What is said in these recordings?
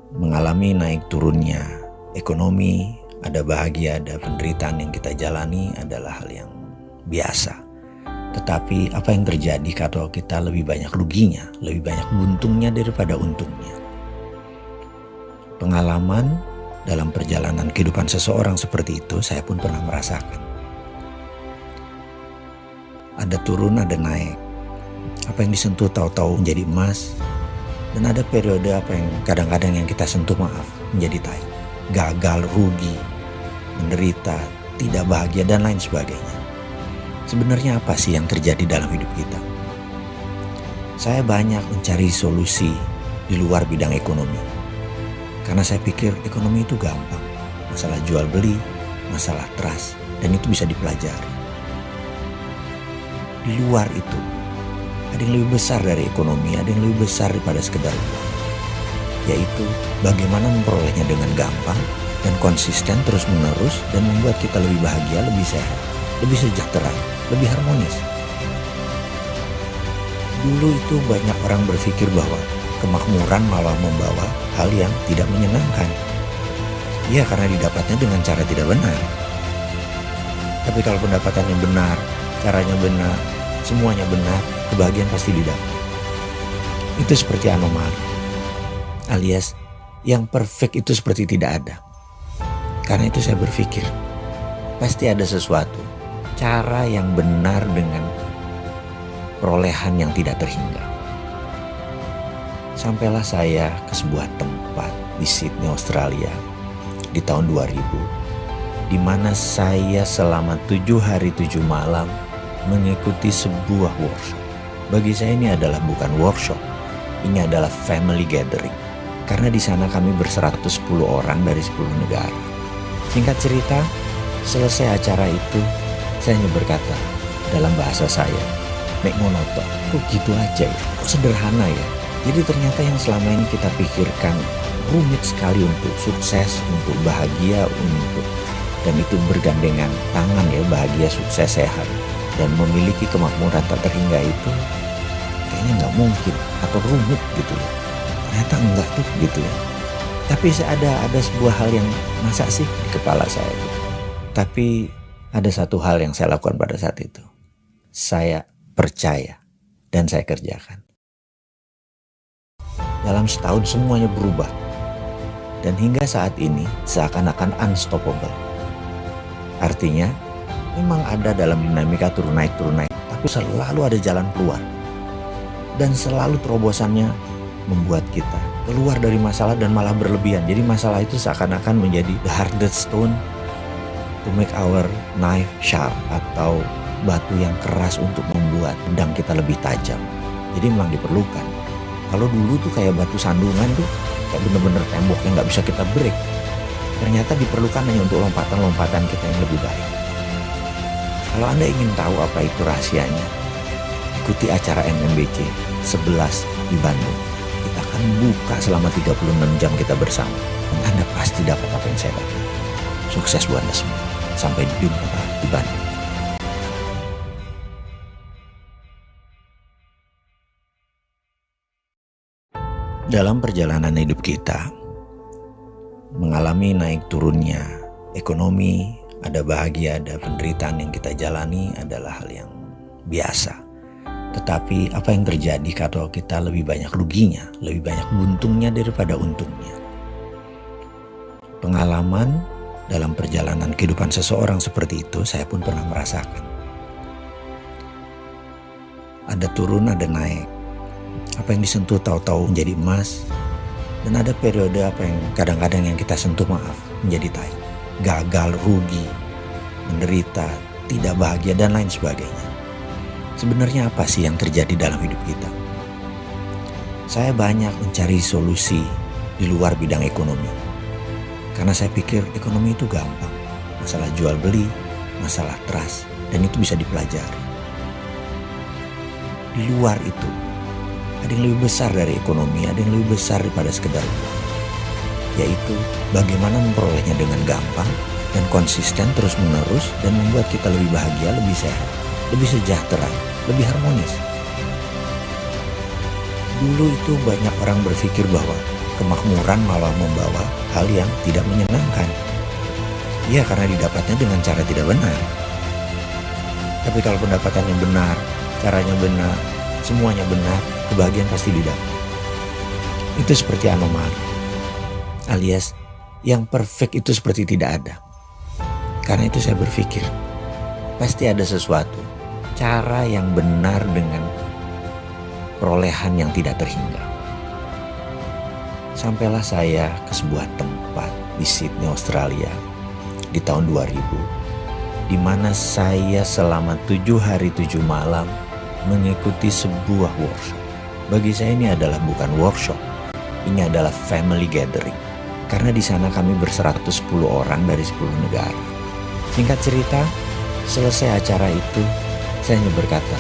Mengalami naik turunnya ekonomi, ada bahagia, ada penderitaan yang kita jalani adalah hal yang biasa. Tetapi apa yang terjadi kalau kita lebih banyak ruginya, lebih banyak buntungnya daripada untungnya? Pengalaman dalam perjalanan kehidupan seseorang seperti itu saya pun pernah merasakan. Ada turun, ada naik. Apa yang disentuh tahu-tahu menjadi emas. Dan ada periode apa yang kadang-kadang yang kita sentuh menjadi tai. Gagal, rugi, menderita, tidak bahagia dan lain sebagainya. Sebenarnya apa sih yang terjadi dalam hidup kita? Saya banyak mencari solusi di luar bidang ekonomi. Karena saya pikir ekonomi itu gampang. Masalah jual beli, masalah trust, dan itu bisa dipelajari. Di luar itu, ada yang lebih besar dari ekonomi, ada yang lebih besar daripada sekedar uang. Yaitu bagaimana memperolehnya dengan gampang dan konsisten terus-menerus dan membuat kita lebih bahagia, lebih sehat, lebih sejahtera, lebih harmonis. Dulu itu banyak orang berpikir bahwa kemakmuran malah membawa hal yang tidak menyenangkan. Ya, karena didapatnya dengan cara tidak benar. Tapi kalau pendapatannya benar, caranya benar, semuanya benar, kebahagiaan pasti didapat. Itu seperti anomali. Alias yang perfect itu seperti tidak ada. Karena itu saya berpikir, pasti ada sesuatu, cara yang benar dengan perolehan yang tidak terhingga. Sampailah saya ke sebuah tempat di Sydney, Australia di tahun 2000, di mana saya selama 7 hari 7 malam mengikuti sebuah workshop. Bagi saya ini adalah bukan workshop, ini adalah family gathering. Karena di sana kami ber-110 orang dari 10 negara. Singkat cerita, selesai acara itu, saya hanya berkata dalam bahasa saya, nek monoton, kok gitu aja ya, kok sederhana ya. Jadi ternyata yang selama ini kita pikirkan rumit sekali untuk sukses, untuk bahagia, dan itu bergandengan tangan ya, bahagia, sukses, sehat, dan memiliki kemakmuran tak terhingga itu kayaknya nggak mungkin atau rumit gitu ya. Ternyata enggak tuh gitu ya. Tapi ada sebuah hal yang masa sih di kepala saya gitu. Tapi ada satu hal yang saya lakukan pada saat itu. Saya percaya dan saya kerjakan. Dalam setahun semuanya berubah. Dan hingga saat ini seakan-akan unstoppable. Artinya memang ada dalam dinamika turun naik, tapi selalu ada jalan keluar. Dan selalu terobosannya membuat kita keluar dari masalah dan malah berlebihan. Jadi masalah itu seakan-akan menjadi the hardest stone to make our knife sharp, atau batu yang keras untuk membuat pedang kita lebih tajam. Jadi memang diperlukan. Kalau dulu tuh kayak batu sandungan tuh kayak bener-bener tembok yang gak bisa kita break. Ternyata diperlukan hanya untuk lompatan-lompatan kita yang lebih baik. Kalau Anda ingin tahu apa itu rahasianya, ikuti acara MMBC 11 di Bandung. Kita akan buka selama 36 jam kita bersama. Dan Anda pasti dapat apa yang saya dapat. Sukses buat Anda semua. Sampai jumpa di Bandung. Dalam perjalanan hidup kita, mengalami naik turunnya ekonomi, ada bahagia, ada penderitaan yang kita jalani adalah hal yang biasa. Tetapi apa yang terjadi kalau kita lebih banyak ruginya, lebih banyak buntungnya daripada untungnya? Pengalaman dalam perjalanan kehidupan seseorang seperti itu saya pun pernah merasakan. Ada turun, ada naik. Apa yang disentuh tahu-tahu menjadi emas. Dan ada periode apa yang kadang-kadang yang kita sentuh menjadi tai. Gagal, rugi, menderita, tidak bahagia dan lain sebagainya. Sebenarnya apa sih yang terjadi dalam hidup kita? Saya banyak mencari solusi di luar bidang ekonomi. Karena saya pikir ekonomi itu gampang. Masalah jual beli, masalah trust, dan itu bisa dipelajari. Di luar itu, ada yang lebih besar dari ekonomi, ada yang lebih besar daripada sekedar uang. Yaitu bagaimana memperolehnya dengan gampang dan konsisten terus-menerus dan membuat kita lebih bahagia, lebih sehat, lebih sejahtera, lebih harmonis. Dulu itu banyak orang berpikir bahwa kemakmuran malah membawa hal yang tidak menyenangkan. Ya, karena didapatnya dengan cara tidak benar. Tapi kalau pendapatannya benar, caranya benar, semuanya benar, kebahagiaan pasti didapat. Itu seperti anomali. Alias yang perfect itu seperti tidak ada. Karena itu saya berpikir, pasti ada sesuatu, cara yang benar dengan perolehan yang tidak terhingga. Sampailah saya ke sebuah tempat di Sydney, Australia di tahun 2000, di mana saya selama 7 hari 7 malam mengikuti sebuah workshop. Bagi saya ini adalah bukan workshop, ini adalah family gathering. Karena di sana kami ber-110 orang dari 10 negara. Singkat cerita, selesai acara itu, saya hanya berkata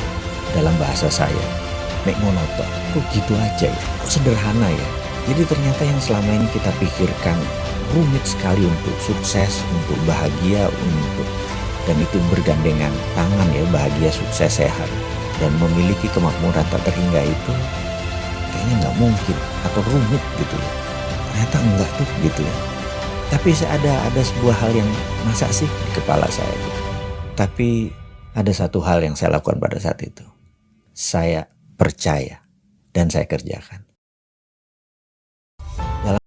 dalam bahasa saya, mek monoton, kok gitu aja ya, kok sederhana ya. Jadi ternyata yang selama ini kita pikirkan rumit sekali untuk sukses, untuk bahagia, dan itu bergandengan tangan ya, bahagia, sukses, sehat, dan memiliki kemakmuran tak terhingga itu kayaknya nggak mungkin atau rumit gitu ya. Ternyata enggak tuh gitu ya. Tapi ada sebuah hal yang masa sih di kepala saya gitu. Tapi ada satu hal yang saya lakukan pada saat itu. Saya percaya dan saya kerjakan.